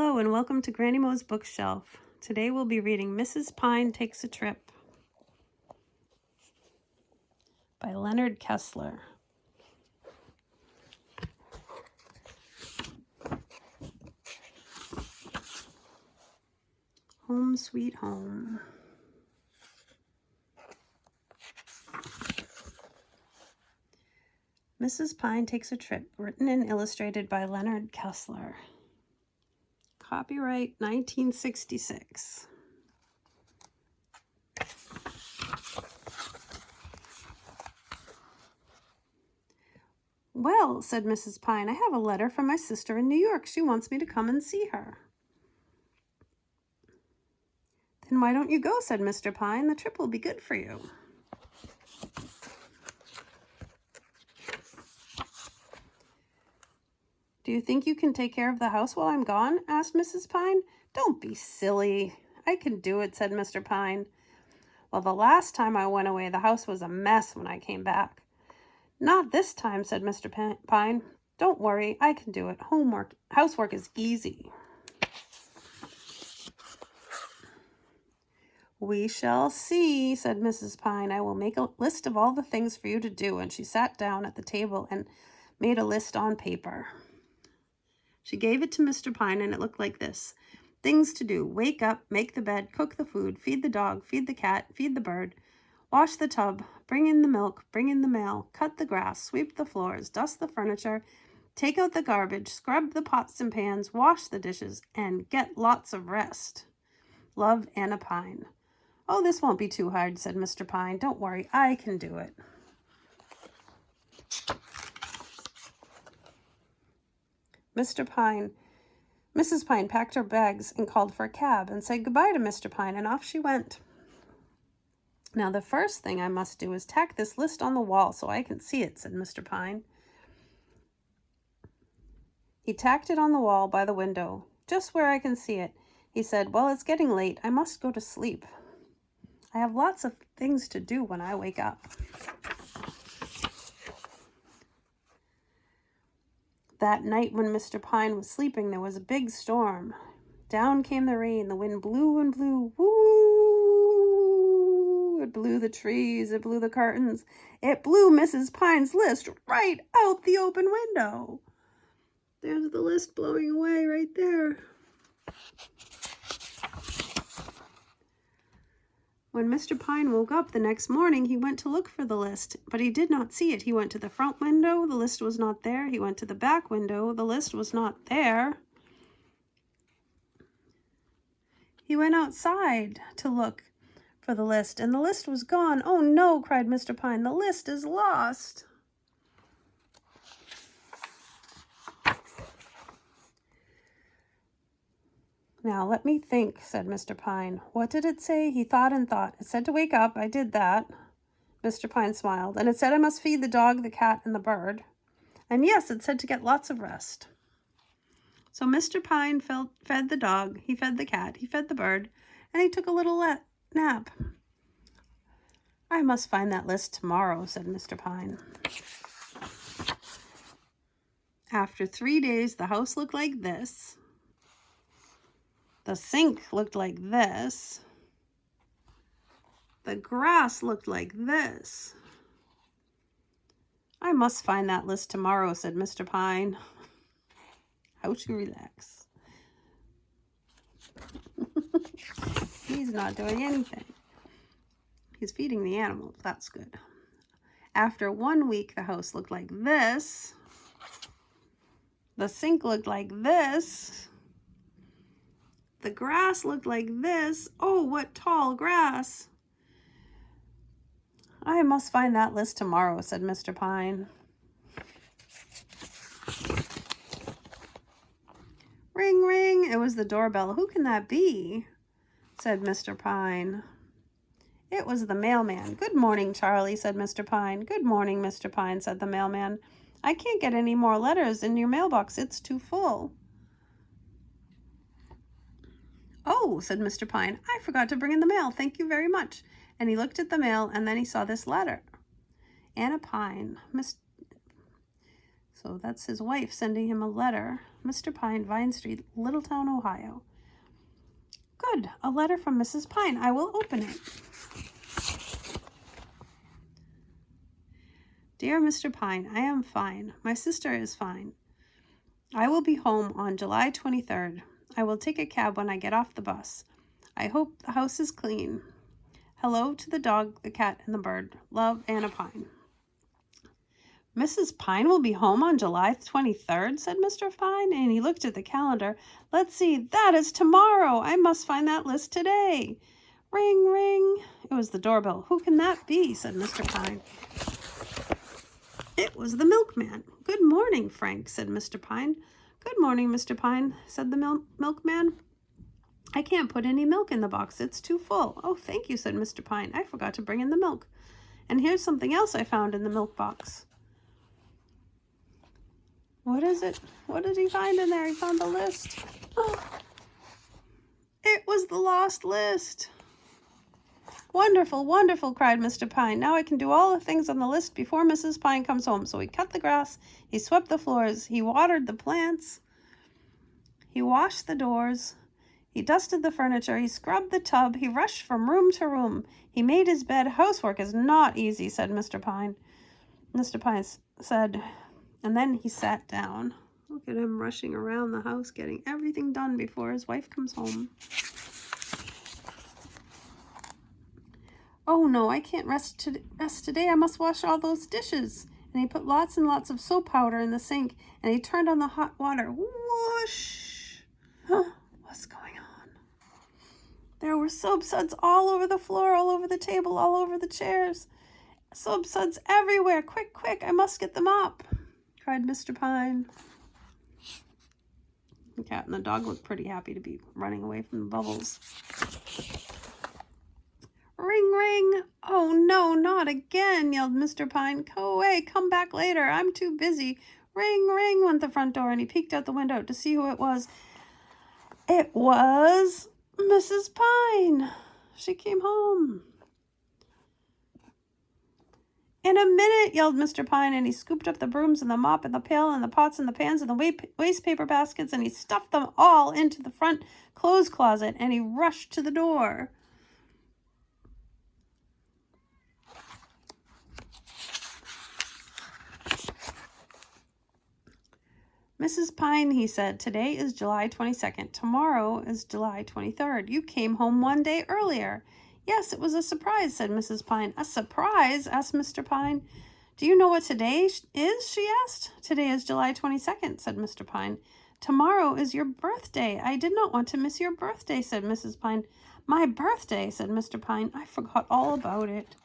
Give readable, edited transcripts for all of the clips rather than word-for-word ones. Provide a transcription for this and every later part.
Hello and welcome to Granny Mo's Bookshelf. Today we'll be reading Mrs. Pine Takes a Trip by Leonard Kessler. Home Sweet Home. Mrs. Pine Takes a Trip, written and illustrated by Leonard Kessler. Copyright 1966. Well, said Mrs. Pine, I have a letter from my sister in New York. She wants me to come and see her. Then why don't you go, said Mr. Pine. The trip will be good for you. Do you think you can take care of the house while I'm gone? Asked Mrs. Pine. Don't be silly. I can do it, said Mr. Pine. Well, the last time I went away, the house was a mess when I came back. Not this time, said Mr. Pine. Don't worry, I can do it. Housework is easy. We shall see, said Mrs. Pine. I will make a list of all the things for you to do. And she sat down at the table and made a list on paper. She gave it to Mr. Pine, and it looked like this. Things to do. Wake up, make the bed, cook the food, feed the dog, feed the cat, feed the bird, wash the tub, bring in the milk, bring in the mail, cut the grass, sweep the floors, dust the furniture, take out the garbage, scrub the pots and pans, wash the dishes, and get lots of rest. Love, Anna Pine. Oh, this won't be too hard, said Mr. Pine. Don't worry, I can do it. Mrs. Pine packed her bags and called for a cab and said goodbye to Mr. Pine, and off she went. Now, the first thing I must do is tack this list on the wall so I can see it, said Mr. Pine. He tacked it on the wall by the window, just where I can see it. He said, well, it's getting late. I must go to sleep. I have lots of things to do when I wake up. That night when Mr. Pine was sleeping, there was a big storm. Down came the rain. The wind blew and blew. Woo! It blew the trees. It blew the curtains. It blew Mrs. Pine's list right out the open window. There's the list blowing away right there. When Mr. Pine woke up the next morning, he went to look for the list, but he did not see it. He went to the front window, the list was not there. He went to the back window, the list was not there. He went outside to look for the list, and the list was gone. Oh no, cried Mr. Pine, the list is lost. Now, let me think, said Mr. Pine. What did it say? He thought and thought. It said to wake up. I did that. Mr. Pine smiled. And it said I must feed the dog, the cat, and the bird. And yes, it said to get lots of rest. So Mr. Pine fed the dog, he fed the cat, he fed the bird, and he took a little nap. I must find that list tomorrow, said Mr. Pine. After 3 days, the house looked like this. The sink looked like this. The grass looked like this. I must find that list tomorrow, said Mr. Pine. How to relax. He's not doing anything. He's feeding the animals. That's good. After 1 week, the house looked like this. The sink looked like this. The grass looked like this. Oh, what tall grass. I must find that list tomorrow, said Mr. Pine. Ring, ring. It was the doorbell. Who can that be? Said Mr. Pine. It was the mailman. Good morning, Charlie, said Mr. Pine. Good morning, Mr. Pine, said the mailman. I can't get any more letters in your mailbox. It's too full. Oh, said Mr. Pine, I forgot to bring in the mail. Thank you very much. And he looked at the mail, and then he saw this letter. Anna Pine. So that's his wife sending him a letter. Mr. Pine, Vine Street, Littletown, Ohio. Good, a letter from Mrs. Pine. I will open it. Dear Mr. Pine, I am fine. My sister is fine. I will be home on July 23rd. I will take a cab when I get off the bus. I hope the house is clean. Hello to the dog, the cat, and the bird. Love, Anna Pine. Mrs. Pine will be home on July 23rd, said Mr. Pine, and he looked at the calendar. Let's see, that is tomorrow. I must find that list today. Ring, ring. It was the doorbell. Who can that be, said Mr. Pine. It was the milkman. Good morning, Frank, said Mr. Pine. Good morning, Mr. Pine, said the milkman. I can't put any milk in the box. It's too full. Oh, thank you, said Mr. Pine. I forgot to bring in the milk. And here's something else I found in the milk box. What is it? What did he find in there? He found the list. Oh, it was the lost list. Wonderful, wonderful, cried Mr. Pine. Now I can do all the things on the list before Mrs. Pine comes home. So he cut the grass, he swept the floors, he watered the plants, he washed the doors, he dusted the furniture, he scrubbed the tub, he rushed from room to room. He made his bed. Housework is not easy, said Mr. Pine. Mr. Pine said, and then he sat down. Look at him rushing around the house, getting everything done before his wife comes home. Oh no, I can't rest today. I must wash all those dishes. And he put lots and lots of soap powder in the sink, and he turned on the hot water. Whoosh! Huh, what's going on? There were soap suds all over the floor, all over the table, all over the chairs. Soap suds everywhere. Quick, quick, I must get them up, cried Mr. Pine. The cat and the dog looked pretty happy to be running away from the bubbles. Ring, ring. Oh, no, not again, yelled Mr. Pine. Go away. Come back later. I'm too busy. Ring, ring, went the front door, and he peeked out the window to see who it was. It was Mrs. Pine. She came home. In a minute, yelled Mr. Pine, and he scooped up the brooms and the mop and the pail and the pots and the pans and the waste paper baskets, and he stuffed them all into the front clothes closet, and he rushed to the door. Mrs. Pine, he said, today is July 22nd. Tomorrow is July 23rd. You came home one day earlier. Yes, it was a surprise, said Mrs. Pine. A surprise? Asked Mr. Pine. Do you know what today is? She asked. Today is July 22nd, said Mr. Pine. Tomorrow is your birthday. I did not want to miss your birthday, said Mrs. Pine. My birthday, said Mr. Pine. I forgot all about it.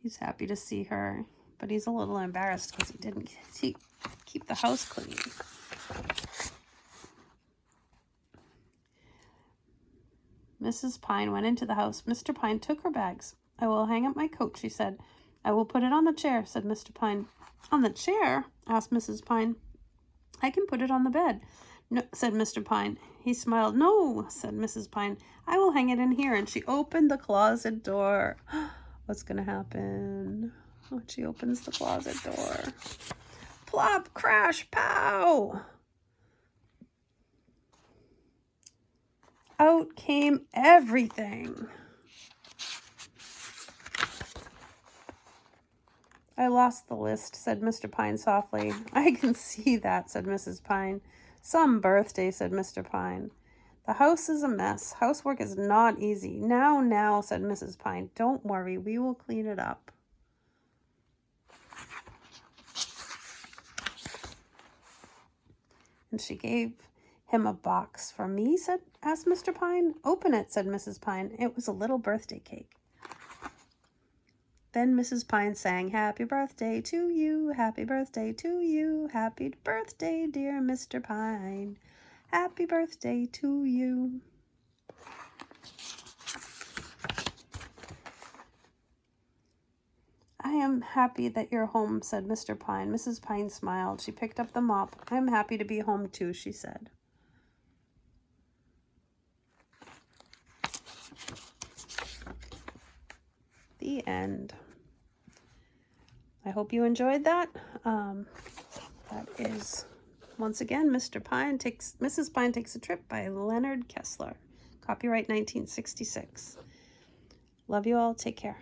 He's happy to see her, but he's a little embarrassed because he didn't keep the house clean. Mrs. Pine went into the house. Mr. Pine took her bags. I will hang up my coat, she said. I will put it on the chair, said Mr. Pine. On the chair? Asked Mrs. Pine. I can put it on the bed, no, said Mr. Pine. He smiled. No, said Mrs. Pine. I will hang it in here. And she opened the closet door. What's going to happen when she opens the closet door? Plop, crash, pow! Out came everything. I lost the list, said Mr. Pine softly. I can see that, said Mrs. Pine. Some birthday, said Mr. Pine. The house is a mess. Housework is not easy. Now, said Mrs. Pine. Don't worry, we will clean it up. And she gave him a box. For me, asked Mr. Pine. Open it, said Mrs. Pine. It was a little birthday cake. Then Mrs. Pine sang, Happy birthday to you, happy birthday to you, happy birthday, dear Mr. Pine. Happy birthday to you. I am happy that you're home, said Mr. Pine. Mrs. Pine smiled. She picked up the mop. I am happy to be home too, she said. The end. I hope you enjoyed that. That is, once again, Mrs. Pine Takes a Trip by Leonard Kessler. Copyright 1966. Love you all. Take care.